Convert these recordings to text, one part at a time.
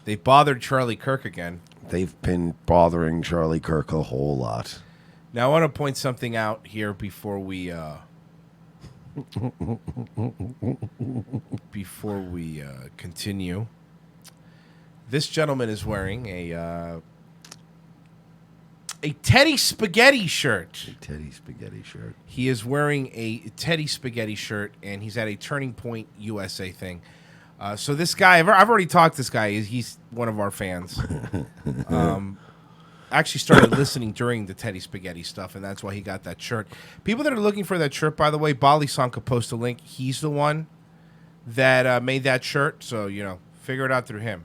They bothered Charlie Kirk again. They've been bothering Charlie Kirk a whole lot. Now, I want to point something out here before we continue. This gentleman is wearing a Teddy Spaghetti shirt. A Teddy Spaghetti shirt. He is wearing a Teddy Spaghetti shirt, and he's at a Turning Point USA thing. So this guy, I've already talked to this guy. He's one of our fans. Actually started listening during the Teddy Spaghetti stuff, and that's why he got that shirt. People that are looking for that shirt, by the way, Bali-san could post a link. He's the one that made that shirt, so, figure it out through him.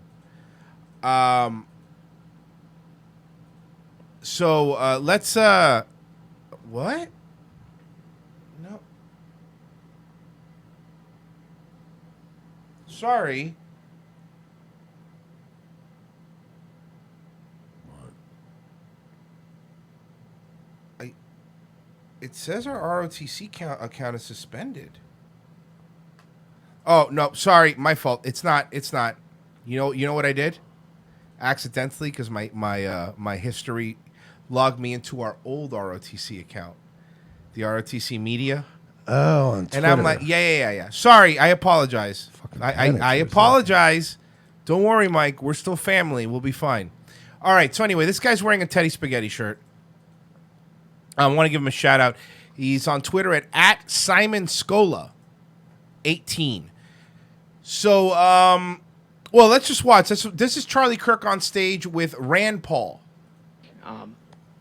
So let's what? No. Sorry. What? It says our ROTC account is suspended. Oh, no, sorry, my fault. It's not. You know what I did? Accidentally, because my history logged me into our old ROTC account, the ROTC Media. Oh, on Twitter. And I'm like, yeah. Sorry, I apologize. I apologize. Don't worry, Mike. We're still family. We'll be fine. All right. So anyway, this guy's wearing a Teddy Spaghetti shirt. I want to give him a shout out. He's on Twitter at Simon Scola 18. So, well, let's just watch. This is Charlie Kirk on stage with Rand Paul.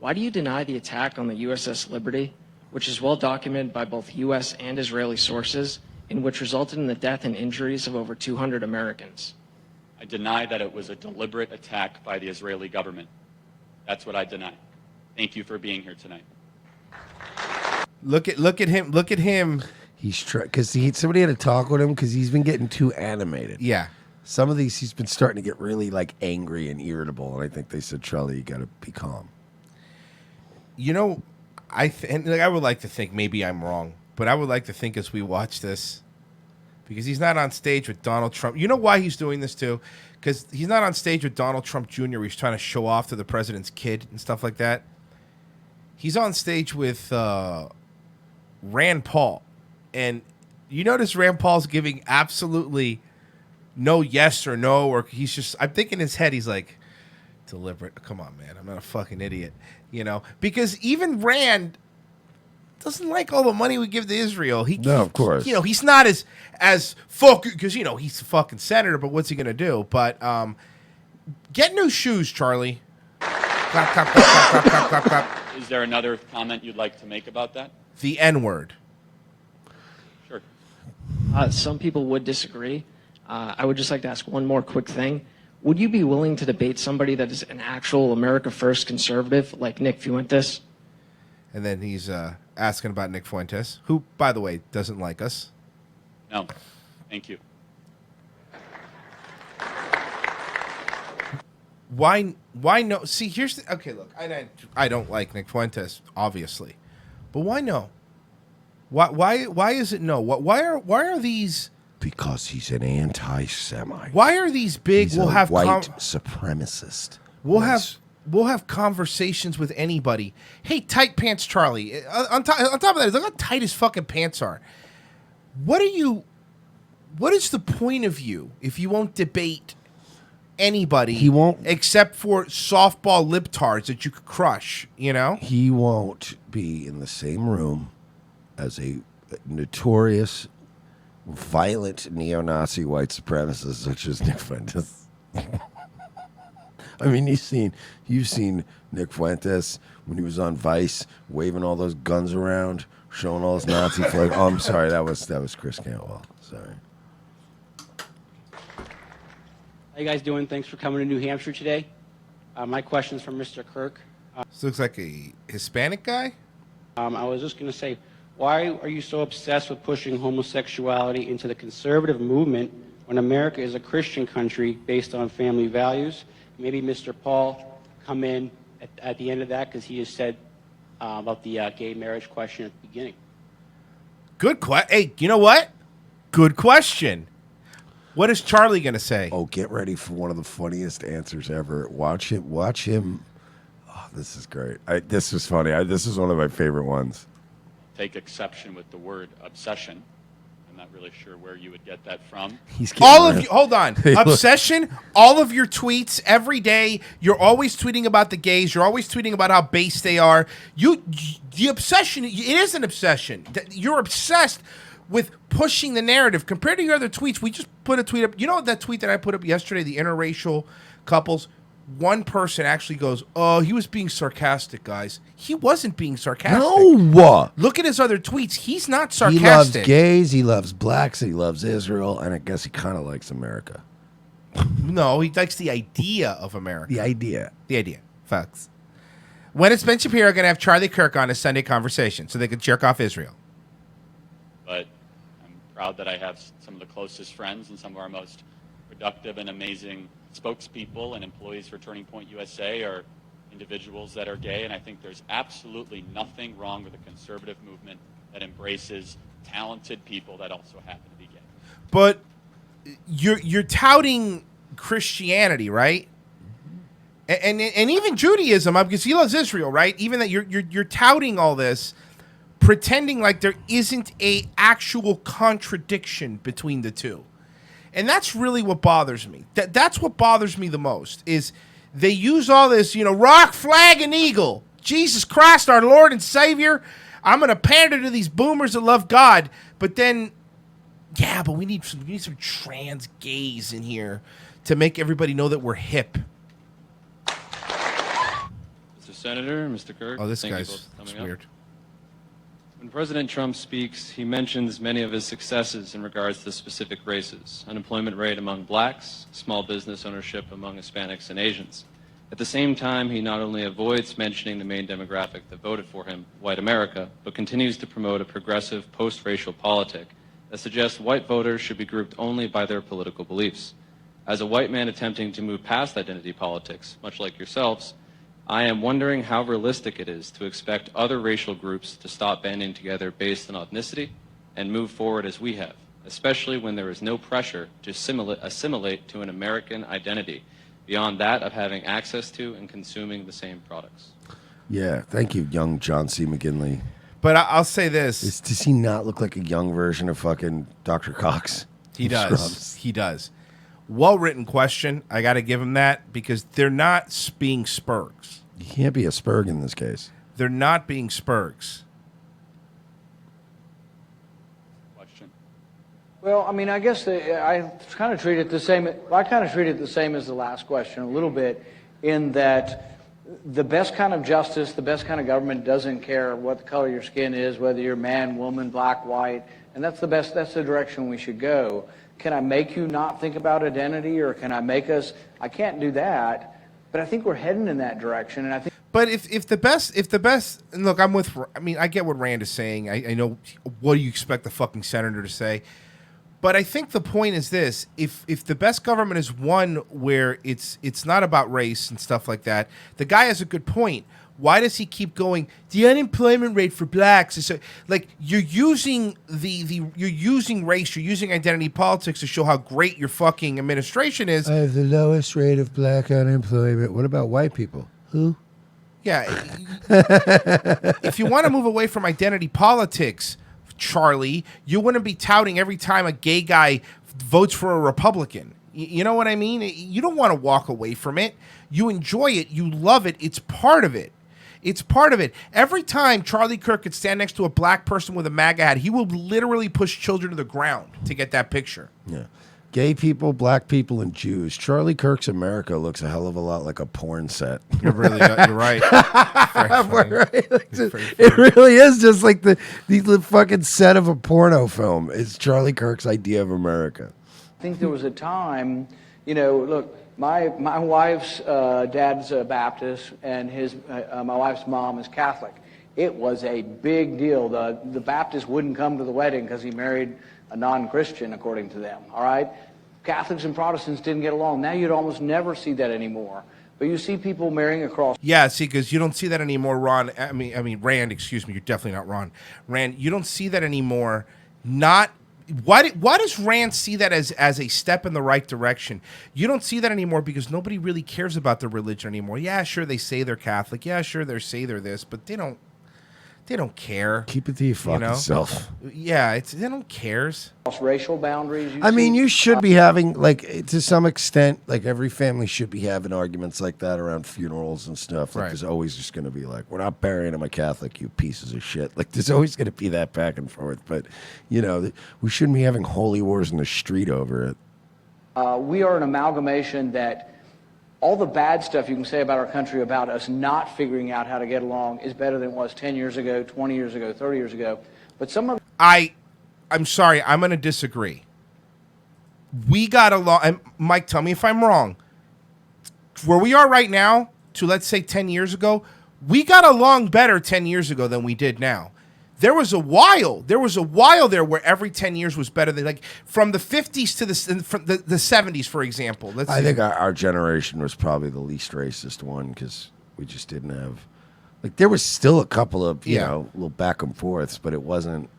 Why do you deny the attack on the USS Liberty, which is well documented by both U.S. and Israeli sources, in which resulted in the death and injuries of over 200 Americans? I deny that it was a deliberate attack by the Israeli government. That's what I deny. Thank you for being here tonight. Look at him. Look at him. He's because somebody had to talk with him because he's been getting too animated. Yeah. Some of these he's been starting to get really angry and irritable, and I think they said, Charlie, you got to be calm. I would like to think maybe I'm wrong, but I would like to think as we watch this, because he's not on stage with Donald Trump. You know why he's doing this too? Because he's not on stage with Donald Trump Jr. He's trying to show off to the president's kid and stuff like that. He's on stage with Rand Paul, and you notice Rand Paul's giving absolutely no yes or no, or he's just, I'm thinking in his head, he's like, deliberate. Come on, man. I'm not a fucking idiot. Because even Rand doesn't like all the money we give to Israel. No, of course. He's not as focused because, he's a fucking senator, but what's he going to do? But get new shoes, Charlie. Clap, clap, clap, clap, clap, clap, clap. Is there another comment you'd like to make about that? The N-word. Sure. Some people would disagree. I would just like to ask one more quick thing. Would you be willing to debate somebody that is an actual America First conservative like Nick Fuentes? And then he's asking about Nick Fuentes, who, by the way, doesn't like us. No. Thank you. Why no? See, here's the... Okay, look, I don't like Nick Fuentes, obviously. But why no? Why is it no? Why are these... Because he's an anti-Semite. Why are these big? He's we'll a have white supremacist. We'll have conversations with anybody. Hey, tight pants, Charlie. On top of that, look how tight his fucking pants are. What is the point of you if you won't debate anybody? He won't, except for softball libtards that you could crush. He won't be in the same room as a notorious, violent neo-Nazi white supremacist such as Nick Fuentes. I mean, you've seen Nick Fuentes when he was on Vice, waving all those guns around, showing all his Nazi flag. Oh, I'm sorry, that was Chris Cantwell. Sorry. How you guys doing? Thanks for coming to New Hampshire today. My question is from Mr. Kirk. This looks like a Hispanic guy. I was just going to say, why are you so obsessed with pushing homosexuality into the conservative movement when America is a Christian country based on family values? Maybe Mr. Paul come in at the end of that because he has said about the gay marriage question at the beginning. Good question. Hey, you know what? Good question. What is Charlie going to say? Oh, get ready for one of the funniest answers ever. Watch him. Watch him. Oh, this is great. This is funny. This is one of my favorite ones. Take exception with the word obsession. I'm not really sure where you would get that from. He's getting All of around. you, hold on. Obsession, all of your tweets every day, you're always tweeting about the gays. You're always tweeting about how base they are. The obsession, it is an obsession. You're obsessed with pushing the narrative. Compared to your other tweets, we just put a tweet up. You know that tweet that I put up yesterday, the interracial couples? One person actually goes, oh, he was being sarcastic, guys. He wasn't being sarcastic. No. Look at his other tweets. He's not He loves sarcastic. gays. He loves blacks. He loves Israel. And I guess he kind of likes America. No, he likes the idea of America. The idea. The idea. Facts. When is Ben Shapiro going to have Charlie Kirk on his Sunday conversation so they could jerk off Israel? But I'm proud that I have some of the closest friends and some of our most productive and amazing spokespeople and employees for Turning Point USA are individuals that are gay, and I think there's absolutely nothing wrong with a conservative movement that embraces talented people that also happen to be gay. But you're touting Christianity, right? And even Judaism, because he loves Israel, right? Even that you're touting all this, pretending like there isn't a actual contradiction between the two. And that's really what bothers me. That's what bothers me the most is they use all this, rock, flag, and eagle. Jesus Christ, our Lord and Savior. I'm going to pander to these boomers that love God. But then, yeah, but we need some trans gays in here to make everybody know that we're hip. Mr. Senator, Mr. Kirk. Oh, this thank you guy's both for coming it's up. weird. When President Trump speaks, he mentions many of his successes in regards to specific races, unemployment rate among blacks, small business ownership among Hispanics and Asians. At the same time, he not only avoids mentioning the main demographic that voted for him, white America, but continues to promote a progressive post-racial politic that suggests white voters should be grouped only by their political beliefs. As a white man attempting to move past identity politics, much like yourselves, I am wondering how realistic it is to expect other racial groups to stop banding together based on ethnicity and move forward as we have, especially when there is no pressure to assimilate to an American identity beyond that of having access to and consuming the same products. Yeah. Thank you, young John C. McGinley. But I'll say this. Does he not look like a young version of fucking Dr. Cox? He does. Scrubs? He does. Well-written question. I got to give him that because they're not being spurgs. You can't be a spurg in this case. They're not being spurgs. Question. Well, I mean, I guess I kind of treat it the same. I kind of treat it the same as the last question a little bit, in that the best kind of justice, the best kind of government doesn't care what the color of your skin is, whether you're man, woman, black, white, and that's the best. That's the direction we should go. Can I make you not think about identity, or can I make us? I can't do that. But I think we're heading in that direction, and I think. But if the best, and look, I get what Rand is saying. I know what do you expect the fucking senator to say, but I think the point is this: if the best government is one where it's not about race and stuff like that, the guy has a good point. Why does he keep going? The unemployment rate for blacks is so, like you're using you're using race, you're using identity politics to show how great your fucking administration is. I have the lowest rate of black unemployment. What about white people? Who? Yeah. If you want to move away from identity politics, Charlie, you wouldn't be touting every time a gay guy votes for a Republican. You know what I mean? You don't want to walk away from it. You enjoy it. You love it. It's part of it. It's part of it. Every time Charlie Kirk could stand next to a black person with a MAGA hat, he will literally push children to the ground to get that picture. Yeah. Gay people, black people, and Jews. Charlie Kirk's America looks a hell of a lot like a porn set. You're right. It really is just like the fucking set of a porno film. It's Charlie Kirk's idea of America. I think there was a time, look, my wife's dad's a Baptist, and my wife's mom is Catholic. It was a big deal. The Baptist wouldn't come to the wedding because he married a non-Christian, according to them. All right, Catholics and Protestants didn't get along. Now you'd almost never see that anymore. But you see people marrying across. Yeah, see, because you don't see that anymore, Ron. I mean, Rand. Excuse me, you're definitely not Ron. Rand, you don't see that anymore. Not why does Rand see that as a step in the right direction? You don't see that anymore because nobody really cares about their religion anymore. Yeah, sure, they say they're Catholic. Yeah, sure, they say they're this, but they don't care. Keep it to your fucking self. Yeah, they don't cares. Racial boundaries. I mean, you should be having, like, to some extent, like, every family should be having arguments like that around funerals and stuff. Like, Right. there's always just going to be like, we're not burying him a Catholic, you pieces of shit. Like, there's always going to be that back and forth. But, you know, we shouldn't be having holy wars in the street over it. We are an amalgamation that all the bad stuff you can say about our country, about us not figuring out how to get along, is better than it was 10 years ago, 20 years ago, 30 years ago. But some of I'm sorry, I'm going to disagree. We got along, and Mike, tell me if I'm wrong. Where we are right now to, let's say, 10 years ago, we got along better 10 years ago than we did now. There was a while there where every 10 years was better than, like, from the 50s to the 70s, for example. I think our generation was probably the least racist one because we just didn't have, like, there was still a couple of, you know, little back and forths, but it wasn't.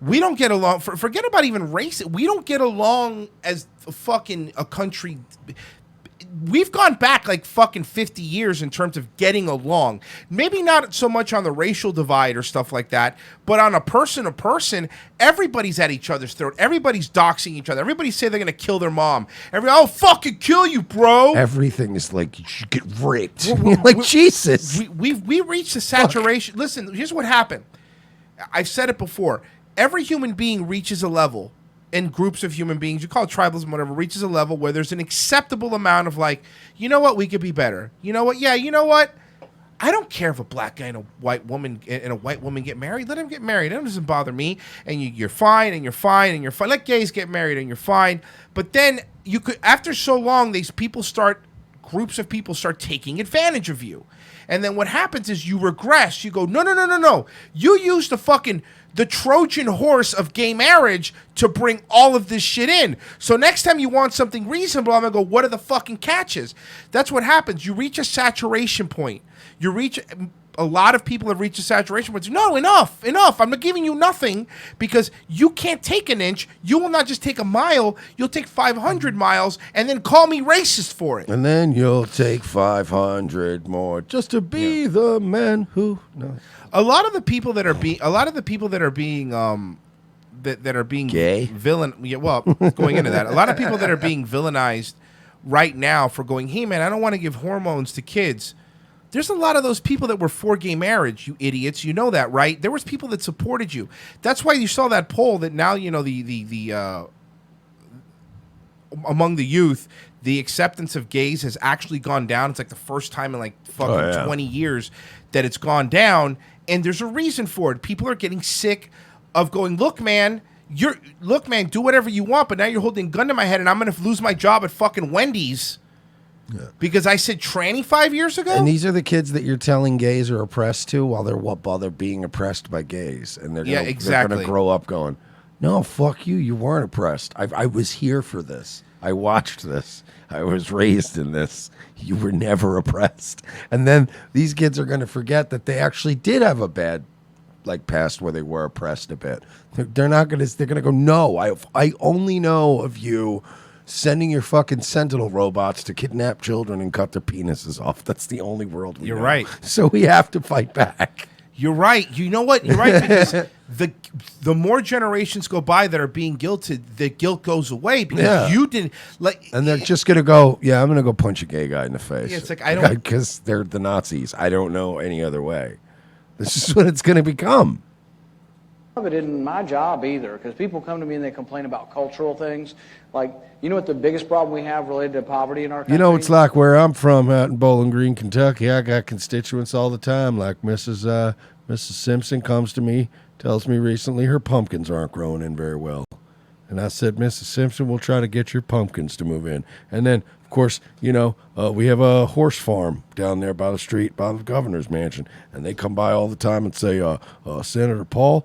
We don't get along. Forget about even race. We don't get along as a country. We've gone back like fucking 50 years in terms of getting along. Maybe not so much on the racial divide or stuff like that, but on a person to person, everybody's at each other's throat. Everybody's doxing each other. Everybody say they're going to kill their mom. I'll fucking kill you, bro. Everything is like, you should get raped. Like, Jesus. We reached the saturation. Fuck. Listen, here's what happened. I've said it before. Every human being reaches a level, in groups of human beings, you call it tribalism, whatever, reaches a level where there's an acceptable amount of, like, you know what, we could be better. You know what? Yeah, you know what? I don't care if a black guy and a white woman get married. Let them get married. That doesn't bother me. And you're fine, and you're fine, and you're fine. Let gays get married, and you're fine. But then you could, after so long, groups of people start taking advantage of you. And then what happens is you regress. You go, no. You use the Trojan horse of gay marriage to bring all of this shit in. So next time you want something reasonable, I'm going to go, what are the fucking catches? That's what happens. You reach a saturation point. A lot of people have reached a saturation point. No, enough. I'm not giving you nothing because you can't take an inch. You will not just take a mile. You'll take 500 miles and then call me racist for it. And then you'll take 500 more just to be the man who. No. A lot of the people that are being gay, villain. Yeah, well, going into that, a lot of people that are being villainized right now for going, hey man, I don't want to give hormones to kids. There's a lot of those people that were for gay marriage, you idiots. You know that, right? There was people that supported you. That's why you saw that poll that now, you know, the among the youth, the acceptance of gays has actually gone down. It's like the first time in like fucking 20 years that it's gone down. And there's a reason for it. People are getting sick of going, look, man, do whatever you want, but now you're holding a gun to my head and I'm going to lose my job at fucking Wendy's. Yeah. Because I said tranny 5 years ago? And these are the kids that you're telling gays are oppressed to while they're being oppressed by gays. And they're going to grow up going, no, fuck you. You weren't oppressed. I was here for this. I watched this. I was raised in this. You were never oppressed. And then these kids are going to forget that they actually did have a bad past where they were oppressed a bit. They're not going to, they're going to go, no, I only know of you sending your fucking sentinel robots to kidnap children and cut their penises off. That's the only world we know. You're right. So we have to fight back. You're right. You know what? You're right, because the more generations go by that are being guilted, the guilt goes away because you didn't and they're just gonna go, yeah, I'm gonna go punch a gay guy in the face. Yeah, it's like I don't, because they're the Nazis. I don't know any other way. This is what it's gonna become. Of it isn't my job either, because people come to me and they complain about cultural things. Like, you know what the biggest problem we have related to poverty in our country? You know, it's like where I'm from out in Bowling Green, Kentucky. I got constituents all the time. Like Mrs. Simpson comes to me, tells me recently her pumpkins aren't growing in very well. And I said, Mrs. Simpson, we'll try to get your pumpkins to move in. And then, of course, you know, we have a horse farm down there by the street, by the governor's mansion. And they come by all the time and say, Senator Paul,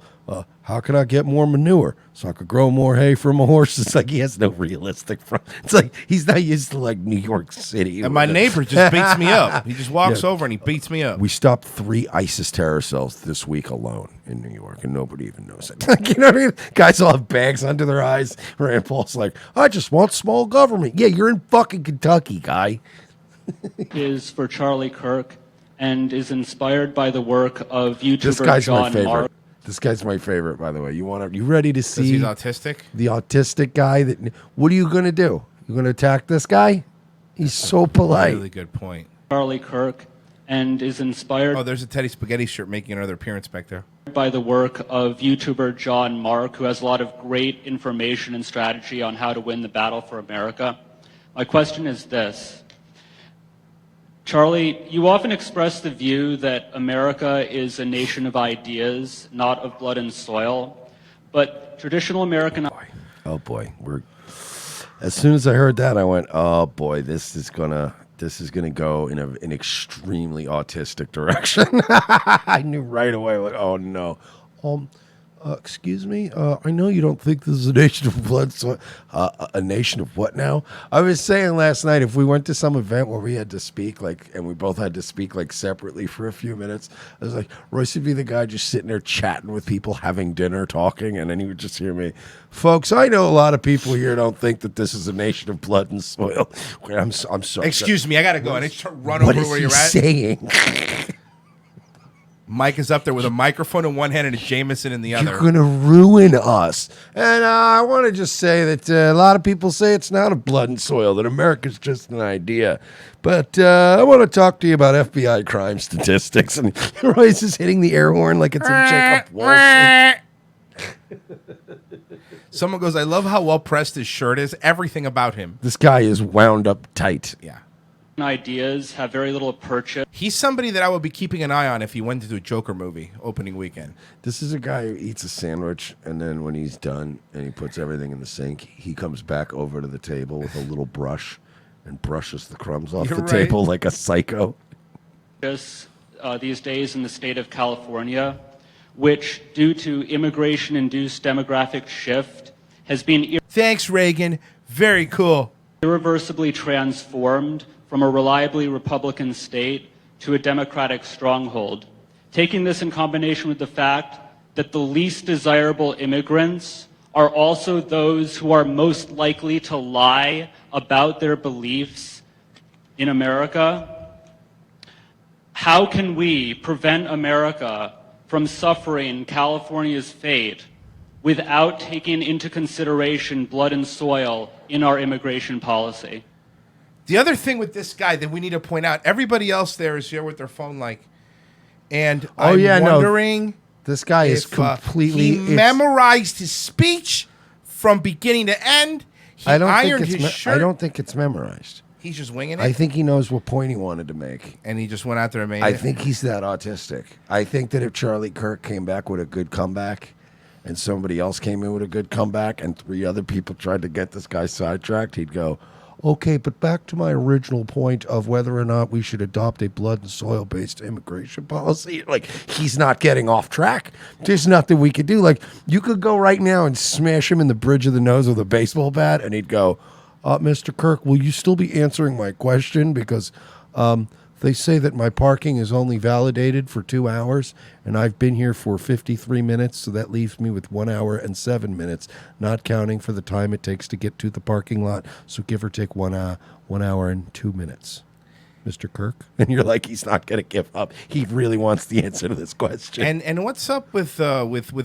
How can I get more manure so I could grow more hay for my horse? It's like he has no realistic front. It's like he's not used to like New York City. And my neighbor just beats me up. He just walks over and he beats me up. We stopped 3 ISIS terror cells this week alone in New York, and nobody even knows it. Like, you know what I mean? Guys all have bags under their eyes. Rand Paul's like, I just want small government. Yeah, you're in fucking Kentucky, guy. Is for Charlie Kirk and is inspired by the work of YouTuber This guy's my John favorite. Mark. This guy's my favorite, by the way. You ready to see? He's autistic? The autistic guy. What are you going to do? You going to attack this guy? He's so polite. Really good point. Charlie Kirk and is inspired Oh, there's a Teddy Spaghetti shirt making another appearance back there. by the work of YouTuber John Mark, who has a lot of great information and strategy on how to win the battle for America. My question is this. Charlie, you often express the view that America is a nation of ideas, not of blood and soil. But traditional American... Oh boy, as soon as I heard that, I went, "Oh boy, this is gonna go in an extremely autistic direction." I knew right away, like, "Oh no." Excuse me. I know you don't think this is a nation of blood, so a nation of what now? I was saying last night, if we went to some event where we had to speak, and we both had to speak separately for a few minutes, I was like, Royce would be the guy just sitting there chatting with people, having dinner, talking, and then he would just hear me, folks. I know a lot of people here don't think that this is a nation of blood and soil. I'm sorry. Excuse me, I gotta go. I need to run over where you're at. What is he saying? Mike is up there with a microphone in one hand and a Jameson in the other. You're going to ruin us. And I want to just say that a lot of people say it's not of blood and soil, that America's just an idea. But I want to talk to you about FBI crime statistics. And Royce is hitting the air horn like it's a Jacob Wolf. Someone goes, I love how well pressed his shirt is. Everything about him. This guy is wound up tight. Yeah. ideas have very little purchase. He's somebody that I would be keeping an eye on if he went to do a Joker movie opening weekend. This is a guy who eats a sandwich, and then when he's done and he puts everything in the sink, he comes back over to the table with a little brush and brushes the crumbs off You're the right. table like a psycho. These days in the state of California, which, due to immigration-induced demographic shift, has been Thanks, Reagan. Very cool. irreversibly transformed from a reliably Republican state to a Democratic stronghold. Taking this in combination with the fact that the least desirable immigrants are also those who are most likely to lie about their beliefs in America, how can we prevent America from suffering California's fate without taking into consideration blood and soil in our immigration policy? The other thing with this guy that we need to point out, everybody else there is here with their phone and I'm wondering this guy is if, completely he memorized his speech from beginning to end. He ironed his shirt. I don't think it's memorized. He's just winging it. I think he knows what point he wanted to make. And he just went out there and made it. I think he's that autistic. I think that if Charlie Kirk came back with a good comeback and somebody else came in with a good comeback and 3 other people tried to get this guy sidetracked, he'd go, okay, but back to my original point of whether or not we should adopt a blood and soil based immigration policy. Like, he's not getting off track. There's nothing we could do. Like, you could go right now and smash him in the bridge of the nose with a baseball bat and he'd go, Mr. Kirk, will you still be answering my question? Because they say that my parking is only validated for 2 hours, and I've been here for 53 minutes, so that leaves me with 1 hour and 7 minutes, not counting for the time it takes to get to the parking lot. So give or take 1 hour and 2 minutes. Mr. Kirk? And you're like, he's not going to give up. He really wants the answer to this question. And what's up with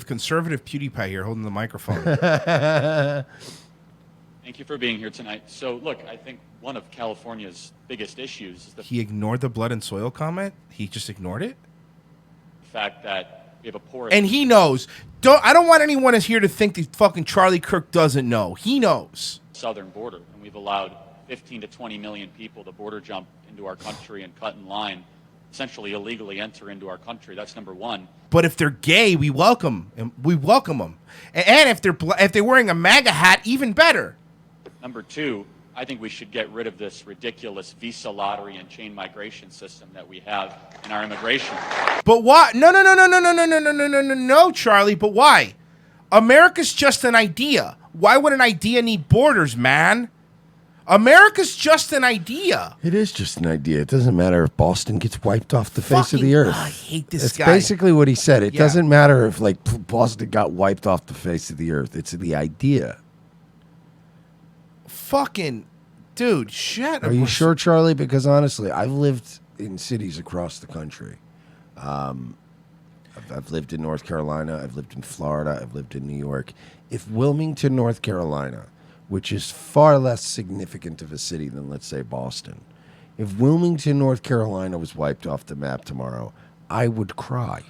conservative PewDiePie here holding the microphone? Thank you for being here tonight. So, look, I think one of California's biggest issues is the He ignored the blood and soil comment? He just ignored it? fact that we have a porous And he knows. I don't want anyone here to think that fucking Charlie Kirk doesn't know. He knows. southern border, and we've allowed 15 to 20 million people to border jump into our country and cut in line, essentially illegally enter into our country. That's number one. But if they're gay, we welcome them. We welcome them. And if they're wearing a MAGA hat, even better. Number two, I think we should get rid of this ridiculous visa lottery and chain migration system that we have in our immigration. But why? No, Charlie. But why? America's just an idea. Why would an idea need borders, man? America's just an idea. It is just an idea. It doesn't matter if Boston gets wiped off the face of the earth. I hate this That's guy. basically what he said. It Yeah. doesn't matter if like Boston got wiped off the face of the earth. It's the idea. Fucking dude, shut up. Are you sure, Charlie? Because honestly, I've lived in cities across the country. I've lived in North Carolina. I've lived in Florida. I've lived in New York. If Wilmington, North Carolina, which is far less significant of a city than, let's say, Boston, if Wilmington, North Carolina was wiped off the map tomorrow, I would cry.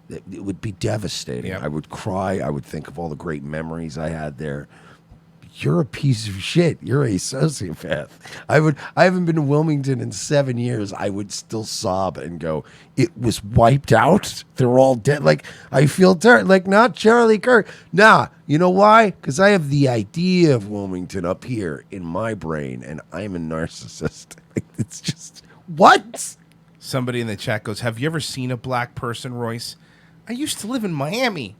It would be devastating. Yep. I would cry. I would think of all the great memories I had there. You're a piece of shit. You're a sociopath. I haven't been to Wilmington in 7 years. I would still sob and go, it was wiped out. They're all dead. Like, I feel terrible. Like, not Charlie Kirk. Nah, you know why? Because I have the idea of Wilmington up here in my brain, and I'm a narcissist. Like, it's just, what? Somebody in the chat goes, "Have you ever seen a black person, Royce?" I used to live in Miami.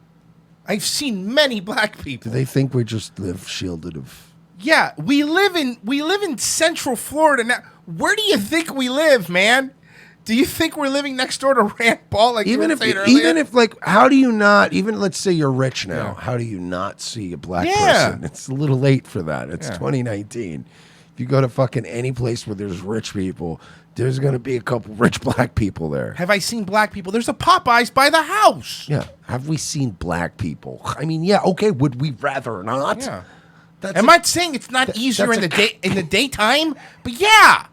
I've seen many black people. Do they think we just live shielded of... Yeah, we live in Central Florida now. Where do you think we live, man? Do you think we're living next door to Rand Paul? Like Even you were saying even earlier? if, like, how do you not, even let's say you're rich now, Yeah. how do you not see a black Yeah. person? It's a little late for that. It's Yeah. 2019. If you go to fucking any place where there's rich people, there's going to be a couple rich black people there. Have I seen black people? There's a Popeyes by the house. Yeah. Have we seen black people? I mean, yeah, okay, would we rather not? Yeah. That's I'm not saying it's not easier in the daytime, but yeah.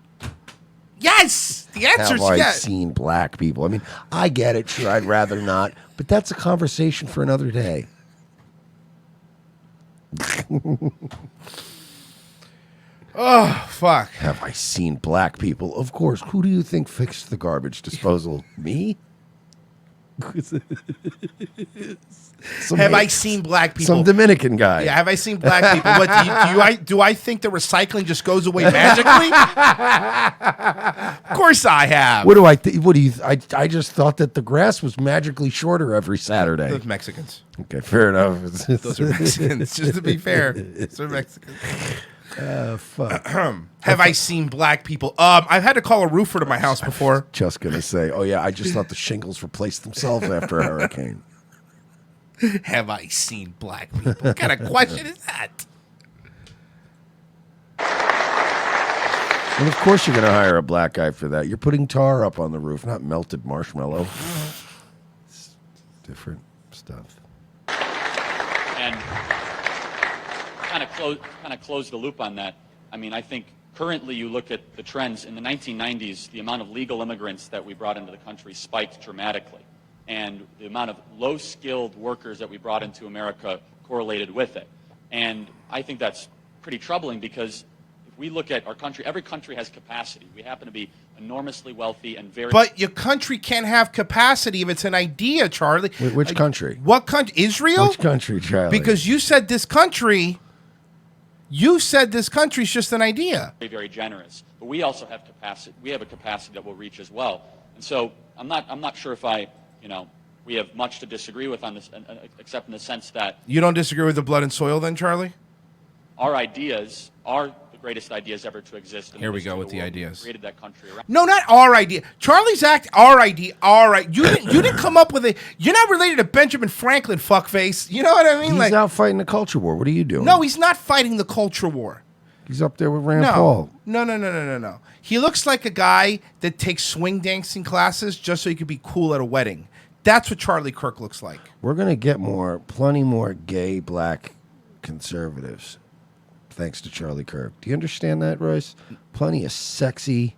Yes. The answer is Have I yes. seen black people? I mean, I get it. Sure, I'd rather not, but that's a conversation for another day. Oh, fuck. Have I seen black people? Of course. Who do you think fixed the garbage disposal? Me? Have I seen black people? Some Dominican guy. Yeah, have I seen black people? What do I think the recycling just goes away magically? Of course I have. What do I think? What do you? I just thought that the grass was magically shorter every Saturday. Those Mexicans. Okay, fair enough. Those are Mexicans. Just to be fair, those are Mexicans. Fuck. Have I seen black people? I've had to call a roofer to my house before. Just gonna say, oh yeah, I just thought the shingles replaced themselves after a hurricane. Have I seen black people? What kind of question is that? And of course you're gonna hire a black guy for that. You're putting tar up on the roof, not melted marshmallow. It's different stuff. And kind of close the loop on that. I mean, I think currently you look at the trends in the 1990s, the amount of legal immigrants that we brought into the country spiked dramatically. And the amount of low-skilled workers that we brought into America correlated with it. And I think that's pretty troubling because if we look at our country, every country has capacity. We happen to be enormously wealthy and very... But your country can't have capacity if it's an idea, Charlie. Which country? What country? Israel? Which country, Charlie? Because you said this country... You said this country's just an idea. very, very generous. But we also have capacity. We have a capacity that will reach as well. And so I'm not sure if we have much to disagree with on this, except in the sense that You don't disagree with the blood and soil then, Charlie? our ideas are the greatest ideas ever to exist. Here we go with the ideas. Created that country around. No, not our idea. Charlie's act, our idea, all right. You didn't come up with it. You're not related to Benjamin Franklin, fuckface. You know what I mean? He's out fighting the culture war. What are you doing? No, he's not fighting the culture war. He's up there with Rand Paul. No. He looks like a guy that takes swing dancing classes just so he could be cool at a wedding. That's what Charlie Kirk looks like. We're gonna get plenty more gay black conservatives, thanks to Charlie Kirk. Do you understand that, Royce? Plenty of sexy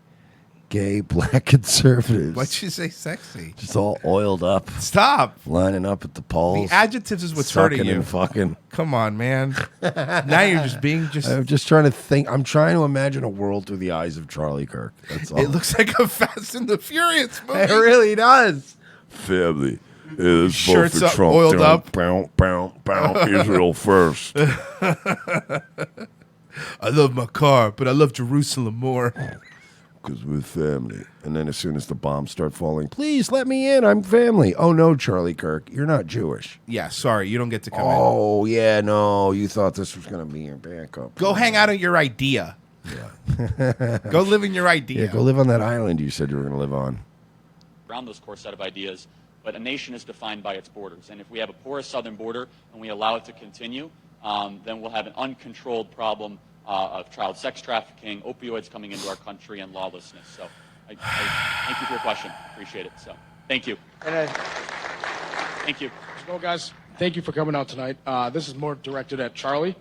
gay black conservatives. What'd you say, sexy? Just all oiled up, Stop. lining up at the polls. The adjectives is what's sucking hurting you. and fucking. Come on, man. Now you're just being I'm just trying to think. I'm trying to imagine a world through the eyes of Charlie Kirk. That's all. It looks like a Fast and the Furious movie. It really does. Family is Shirts both for up, Trump. oiled up. Bow, Israel first. I love my car, but I love Jerusalem more. Because we're family. And then as soon as the bombs start falling, please let me in. I'm family. Oh, no, Charlie Kirk. You're not Jewish. Yeah, sorry. You don't get to come in. Oh, yeah, no. You thought this was going to be your backup. Go hang out at your idea. Yeah. Go live in your idea. Yeah, go live on that island you said you were going to live on. Around those core set of ideas, but a nation is defined by its borders. And if we have a porous southern border and we allow it to continue, then we'll have an uncontrolled problem of child sex trafficking, opioids coming into our country, and lawlessness. So I thank you for your question. Appreciate it. So thank you. Thank you. Well, guys, thank you for coming out tonight. This is more directed at Charlie.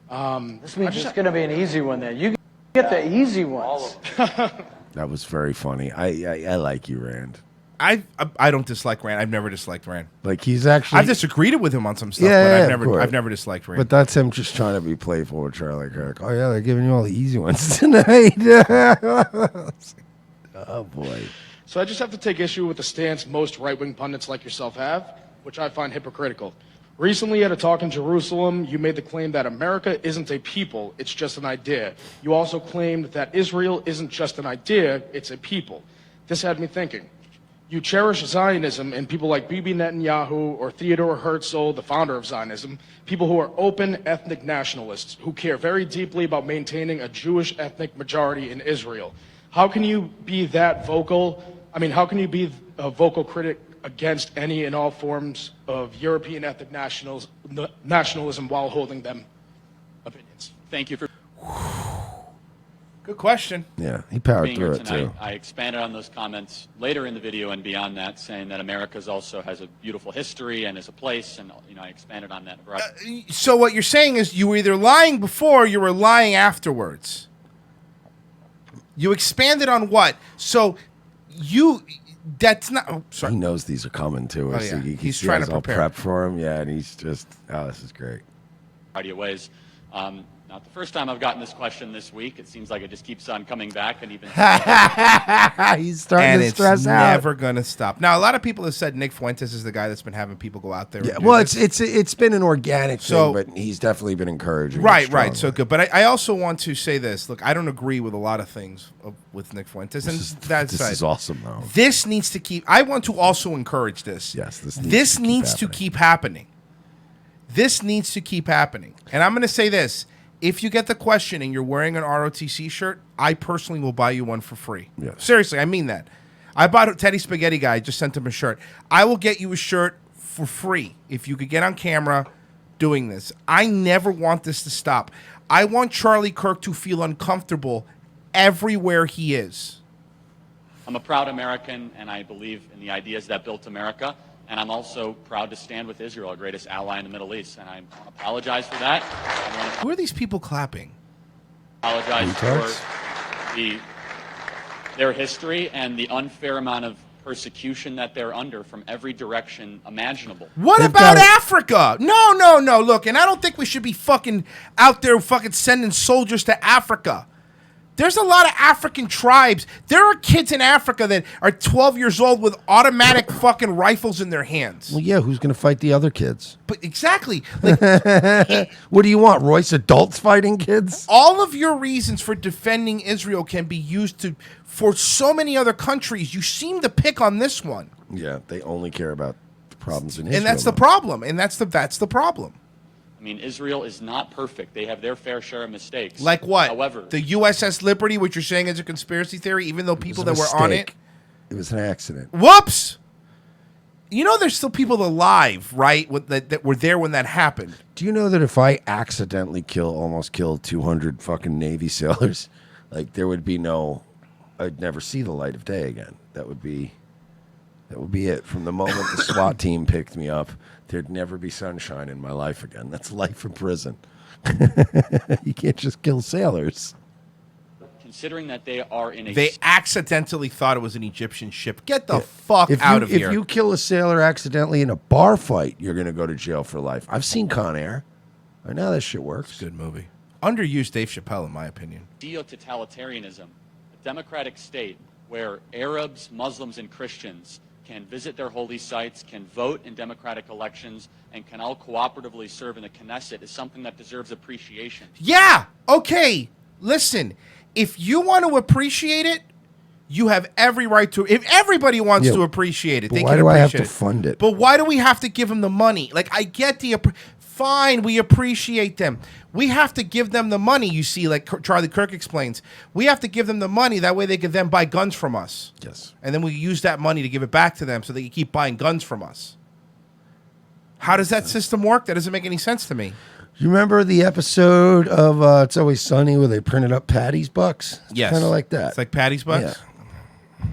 This means it's going to be an easy one then. You get the easy ones. That was very funny. I like you, Rand. I don't dislike Rand. I've never disliked Rand. Like he's actually I've disagreed with him on some stuff, Yeah, but of I've never disliked Rand. But that's him just trying to be playful with Charlie Kirk. Oh yeah, they're giving you all the easy ones tonight. Oh boy. So I just have to take issue with the stance most right-wing pundits like yourself have, which I find hypocritical. Recently at a talk in Jerusalem, you made the claim that America isn't a people, it's just an idea. You also claimed that Israel isn't just an idea, it's a people. This had me thinking. You cherish Zionism and people like Bibi Netanyahu or Theodore Herzl, the founder of Zionism, people who are open ethnic nationalists, who care very deeply about maintaining a Jewish ethnic majority in Israel. How can you be that vocal? I mean, how can you be a vocal critic against any and all forms of European ethnic nationalism while holding them opinions? Thank you for Good question. Yeah, he powered being here through it tonight. too. I expanded on those comments later in the video and beyond that, saying that America also has a beautiful history and is a place, and I expanded on that. So what you're saying is you were either lying before or you were lying afterwards. You expanded on what? So that's not. Oh, sorry. He knows these are coming to us. Oh, yeah. He He's trying to all prepare. prepped for him. Yeah, and he's just, this is great. Variety of ways. Not the first time I've gotten this question this week. It seems like it just keeps on coming back, and even He's starting and to it's stress out. never gonna stop. Now, a lot of people have said Nick Fuentes is the guy that's been having people go out there. Yeah, and do well, this. it's been an organic So- thing, but he's definitely been encouraging. it Right. strongly. So good. But I also want to say this. Look, I don't agree with a lot of things with Nick Fuentes, and that's This is awesome, though. This needs to keep. I want to also encourage this. Yes, this needs to keep happening. This needs to keep happening. And I'm going to say this. If you get the question and you're wearing an ROTC shirt, I personally will buy you one for free. Yes. Seriously, I mean that. I bought Teddy Spaghetti Guy. I just sent him a shirt. I will get you a shirt for free if you could get on camera doing this. I never want this to stop. I want Charlie Kirk to feel uncomfortable everywhere he is. I'm a proud American, and I believe in the ideas that built America. And I'm also proud to stand with Israel, our greatest ally in the Middle East. And I want to apologize for that. I want to Who are these people clapping? apologize Retards? for their history and the unfair amount of persecution that they're under from every direction imaginable. What They've about got- Africa? No. Look, and I don't think we should be fucking out there fucking sending soldiers to Africa. There's a lot of African tribes. There are kids in Africa that are 12 years old with automatic fucking rifles in their hands. Well, yeah, who's going to fight the other kids? But exactly. Like, What do you want, Royce? Adults fighting kids? all of your reasons for defending Israel can be used for so many other countries. You seem to pick on this one. Yeah, they only care about the problems in Israel. And that's the though. problem. And that's the problem. I mean, Israel is not perfect. They have their fair share of mistakes. Like what? However, the USS Liberty, which you're saying is a conspiracy theory, even though people It was that a were on it. mistake. It was an accident. Whoops! You know, there's still people alive, right? That were there when that happened. Do you know that if I accidentally almost killed 200 fucking Navy sailors, like there would be I'd never see the light of day again. That would be it. From the moment the SWAT team picked me up, there'd never be sunshine in my life again. That's life in prison. You can't just kill sailors. considering that they are in a They accidentally thought it was an Egyptian ship. Get the fuck out of here. If you kill a sailor accidentally in a bar fight, you're going to go to jail for life. I've seen Con Air. I know that shit works. Good movie. Underused Dave Chappelle, in my opinion. neo-totalitarianism, a democratic state where Arabs, Muslims, and Christians can visit their holy sites, can vote in democratic elections, and can all cooperatively serve in the Knesset is something that deserves appreciation. Yeah. Okay, listen. If you want to appreciate it, you have every right to. If everybody wants to appreciate it, But they why can do I appreciate have to fund it? But why do we have to give them the money? Like, I get the fine, we appreciate them. We have to give them the money. You see, like Charlie Kirk explains, we have to give them the money. That way, they can then buy guns from us. Yes, and then we use that money to give it back to them, so they can keep buying guns from us. How does that system work? That doesn't make any sense to me. You remember the episode of It's Always Sunny where they printed up Patty's bucks? Yes. Kind of like that. It's like Patty's bucks? Yeah.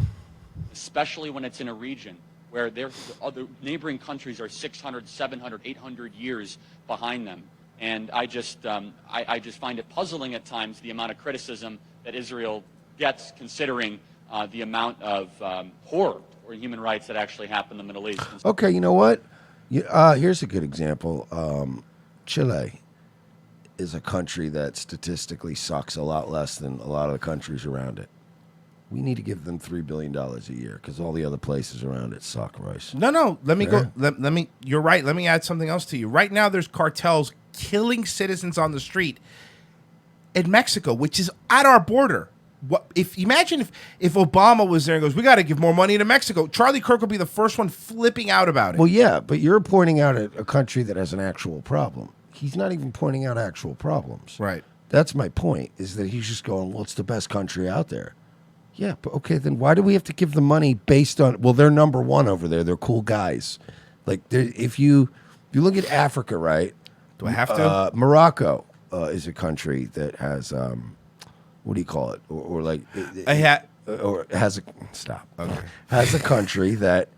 Especially when it's in a region where the other neighboring countries are 600, 700, 800 years behind them. And I just find it puzzling at times the amount of criticism that Israel gets, considering the amount of horror or human rights that actually happen in the Middle East. Okay, you know what? Here's a good example. Chile is a country that statistically sucks a lot less than a lot of the countries around it. We need to give them $3 billion a year because all the other places around it suck, Royce. No. Let me go. Let me. You're right. Let me add something else to you. Right now, there's cartels killing citizens on the street in Mexico, which is at our border. Imagine if Obama was there and goes, we got to give more money to Mexico. Charlie Kirk would be the first one flipping out about it. Well, yeah, but you're pointing out a country that has an actual problem. He's not even pointing out actual problems. Right. That's my point, is that he's just going, well, it's the best country out there. Yeah, but okay, then why do we have to give the money based on, well, they're number one over there. They're cool guys. Like, if you look at Africa, right? Do I have to? Morocco is a country that has, what do you call it? Or like, or has a, stop. Okay. Has a country that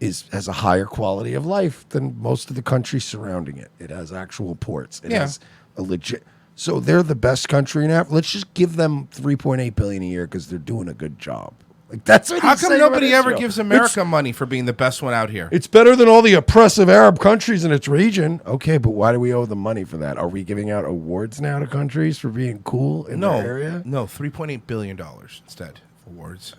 has a higher quality of life than most of the countries surrounding it. It has actual ports. It has a legit. So they're the best country in Africa. Let's just give them $3.8 billion a year because they're doing a good job. Like that's what How he's come saying nobody about ever Israel. gives America money for being the best one out here? It's better than all the oppressive Arab countries in its region. Okay, but why do we owe them money for that? Are we giving out awards now to countries for being cool in their area? No, $3.8 billion instead of awards.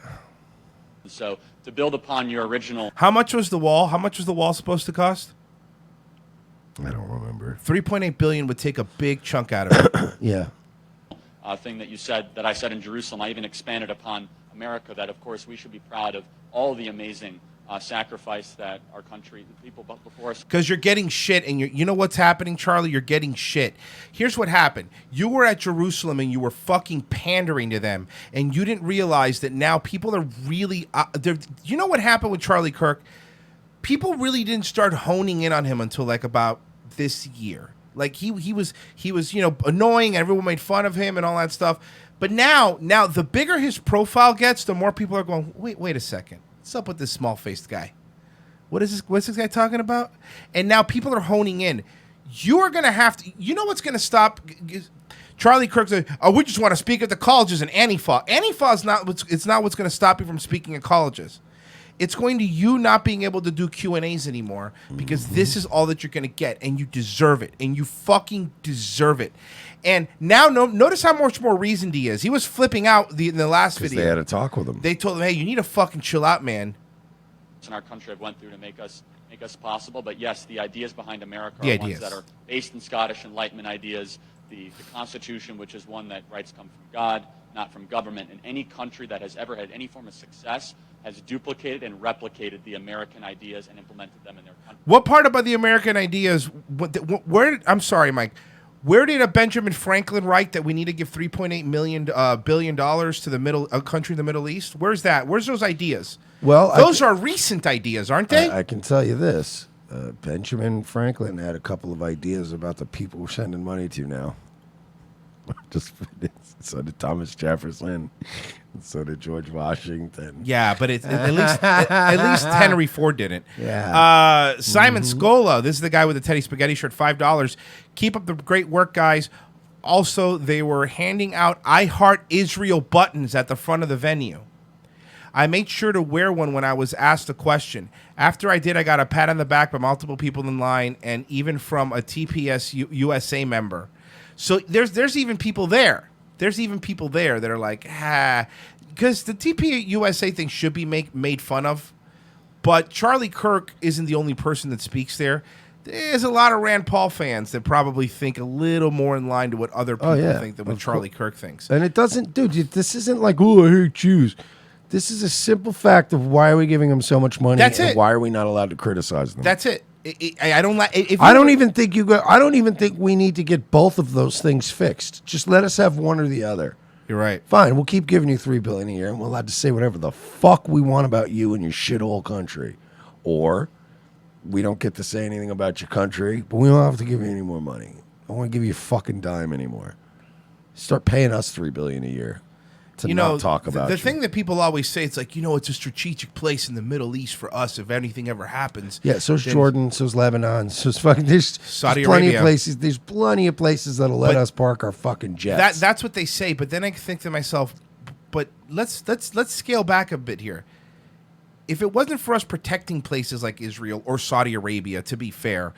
So to build upon your original... How much was the wall? How much was the wall supposed to cost? I don't remember. $3.8 billion would take a big chunk out of it. Yeah. Thing that you said, that I said in Jerusalem, I even expanded upon America, that of course we should be proud of all the amazing sacrifice that our country, the people before us. Because you're getting shit, and you know what's happening, Charlie? You're getting shit. Here's what happened. You were at Jerusalem, and you were fucking pandering to them, and you didn't realize that now people are really... you know what happened with Charlie Kirk? People really didn't start honing in on him until like about this year. Like he was annoying. Everyone made fun of him and all that stuff. But now the bigger his profile gets, the more people are going, wait a second. What's up with this small-faced guy? What's this guy talking about? And now people are honing in. You are going to have to, you know what's going to stop? Charlie Kirk said, we just want to speak at the colleges and Antifa. Antifa is not what's going to stop you from speaking at colleges. It's going to you not being able to do Q&As anymore because this is all that you're going to get, and you deserve it, and you fucking deserve it. And now notice how much more reasoned he is. He was flipping out in the last video. They had a talk with him. They told him, hey, you need to fucking chill out, man. In our country have went through to make us possible. But yes, the ideas behind America The are ideas. ones that are based in Scottish Enlightenment ideas. The Constitution, which is one that rights come from God, not from government. And any country that has ever had any form of success has duplicated and replicated the American ideas and implemented them in their country. What part about the American ideas? I'm sorry, Mike. Where did a Benjamin Franklin write that we need to give $3.8 billion to a country in the Middle East? Where's that? Where's those ideas? Well, those are recent ideas, aren't they? I can tell you this. Benjamin Franklin had a couple of ideas about the people we're sending money to now. So did Thomas Jefferson. So did George Washington. Yeah, but at least Henry Ford didn't. Yeah. Simon Scola, this is the guy with the Teddy Spaghetti shirt, $5. Keep up the great work, guys. Also, they were handing out I Heart Israel buttons at the front of the venue. I made sure to wear one when I was asked a question. After I did, I got a pat on the back by multiple people in line, and even from a TPUSA member. So there's even people there. There's even people there that are like, because the TPUSA thing should be made fun of, but Charlie Kirk isn't the only person that speaks there. there's a lot of Rand Paul fans that probably think a little more in line to what other people think than what Charlie Kirk thinks. And it doesn't, dude. This isn't like, oh, I hate Jews. This is a simple fact of why are we giving them so much money? That's and it. Why are we not allowed to criticize them? That's it. I don't like. I don't even think I don't even think we need to get both of those things fixed. Just let us have one or the other. You're right. Fine, we'll keep giving you $3 billion a year, and we're allowed to say whatever the fuck we want about you and your shithole country, or we don't get to say anything about your country, but we don't have to give you any more money. I don't want to give you a fucking dime anymore. Start paying us $3 billion a year to not talk about the you. thing that people always say. It's like, it's a strategic place in the Middle East for us if anything ever happens. Yeah, so's Jordan, so's Lebanon, so's fucking. There's Saudi plenty Arabia. of places. There's plenty of places that'll let us park our fucking jets. That's what they say. But then I think to myself, but let's scale back a bit here. If it wasn't for us protecting places like Israel or Saudi Arabia, to be fair,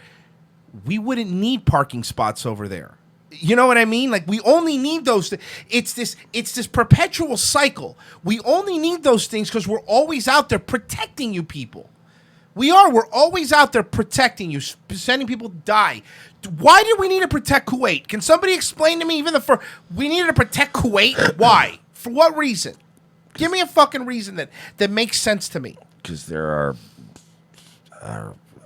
we wouldn't need parking spots over there. You know what I mean? Like, we only need those. It's this perpetual cycle. We only need those things because we're always out there protecting you people. We're always out there protecting you, sending people to die. Why did we need to protect Kuwait? Can somebody explain to me we needed to protect Kuwait? Why? For what reason? Give me a fucking reason that makes sense to me. Because there are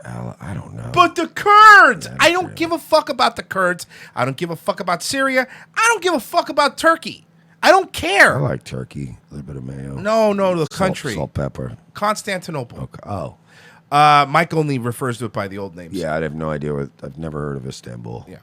I don't know. But the Kurds! I don't give a fuck about the Kurds. I don't give a fuck about Syria. I don't give a fuck about Turkey. I don't care. I like turkey. A little bit of mayo. No, the country. Salt, pepper. Constantinople. Okay. Oh. Mike only refers to it by the old names. Yeah, I have no idea. I've never heard of Istanbul. Yeah.